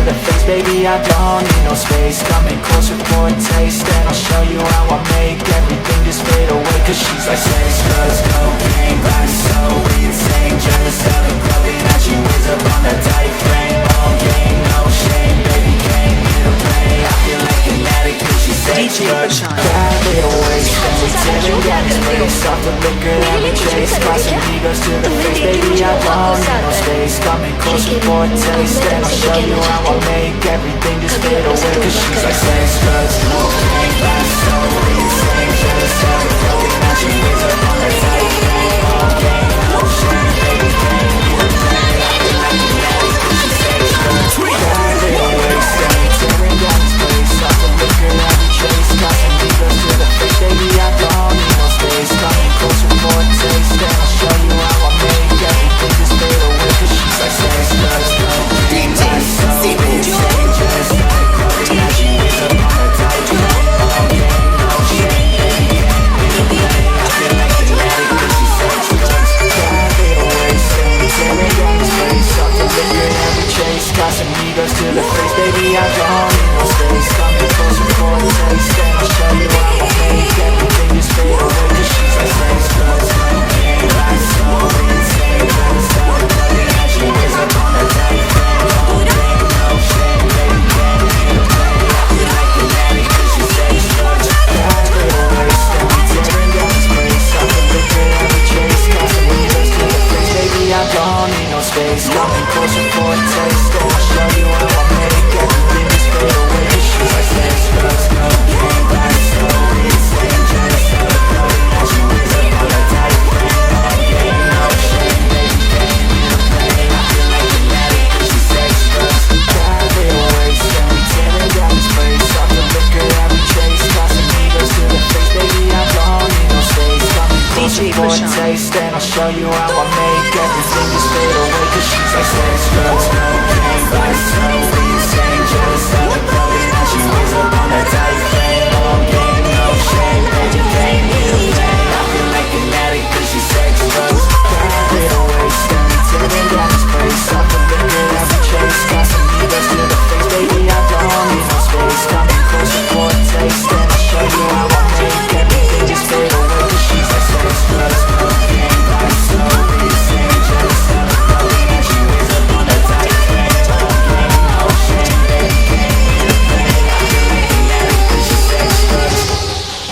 the face, baby, I don't need no space. Coming closer for a taste, and I'll show you how I make everything just fade away. Cause she's like sex, drugs, cocaine, body so insane. Jealous of the clothing that she wears up on that tight frame. All game, no shame, baby, came here to play. I feel like an addict cause she's sex, drugs, bad little waste. And we tearing down this place off the liquor that we chase. Crossing egos to the face, baby, I don't need no space. Coming closer for a taste, and I'll show you how I make everything just fade away. Cause she's like sex, drugs, cocaine, body so insane. Jealous of the clothing that she wears up on that tight frame. All game, no shame, baby, came here to play. I feel like an addict cause she's sex, drugs, bad little waste. And we tearing down this place off the liquor that we chase. Crossing egos to the face, baby, I don't need no space. Coming closer for a taste, and I'll show you how I make everything just fade away. Cause she's like sex, drugs, cocaine, body so insane. Jealous of the clothing that she wears up on that tight frame. All game, no shame, baby, came here to play. I feel like an addict cause she's sex, drugs, bad little waste. And we tearing down this place off the liquor that we chase. Crossing egos to the face, baby, I don't need no space. Coming closer for a taste, and I'll show you how I make everything just fade away. Cause she's like sex, drugs, cocaine, body so insane. Jealous of the clothing that she wears up on that tight frame. All game, no shame, baby, came here to play. I feel like an addict cause she's sex, drugs, bad little waste. And we tearing down this place off the liquor that we chase. Crossing egos to the face, baby, I don't need no space. Coming closer for a taste, and I'll show you how I make everything just fade away. Cause she's like sex, drugs, cocaine, body so insane. Jealous of the clothing that she wears up on that tight frame. All game, no shame, baby, came here to play. I feel like an addict cause she's sex, drugs, bad little waste. And we tearing down this place off the liquor that we chase. Crossing egos to the face, baby, I don't need no space. Coming closer for a taste, and I'll show you how I make everything just fade away. Cause she's like sex, drugs, cocaine, body so insane. Jealous of the clothing that she wears up on that tight frame. All game, no shame, baby, came here to play. I feel like an addict cause she's sex, drugs, bad little waste. And we tearing down this place off the liquor that we chase. Crossing egos to the face, baby, I don't need no space. Coming closer for a taste, and I'll show you how I make everything just fade away. Cause she's like sex, drugs, cocaine, body so insane. Jealous of the clothing that she wears up on that tight frame. All game, no shame, baby, came here to play. I feel like an addict cause she's sex, drugs, bad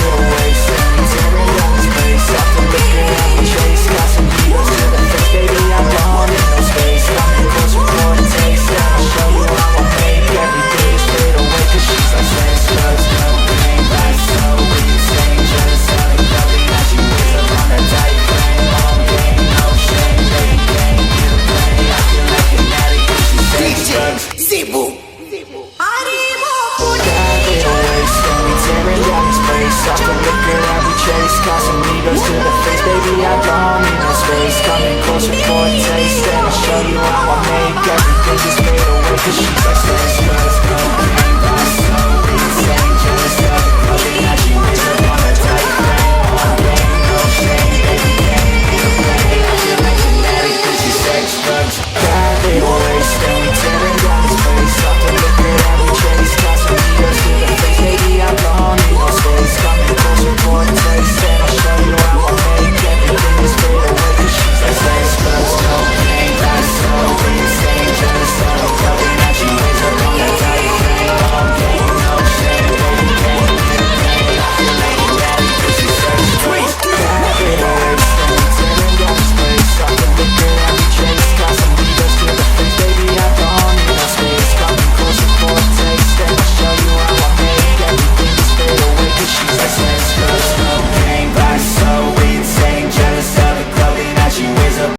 little waste. And we tearing down this place off the liquor that we chase. Crossing egos to the face, baby, I don't need no space. Coming closer for a taste, and I'll show you how I make everything just fade away. Cause she's like sex, drugs, cocaine, body so insane. Jealous of the clothing that she wears up on that tight frame. All game, no shame, baby, came here to play. I feel like an addict cause she's sex, drugs, bad little waste. And we tearing down this place off the liquor that we chase. Crossing egos to the face, baby, I don't need no space. Coming closer for a taste, and I'll show you how I make everything just fade away. Cause she's like sex, drugs,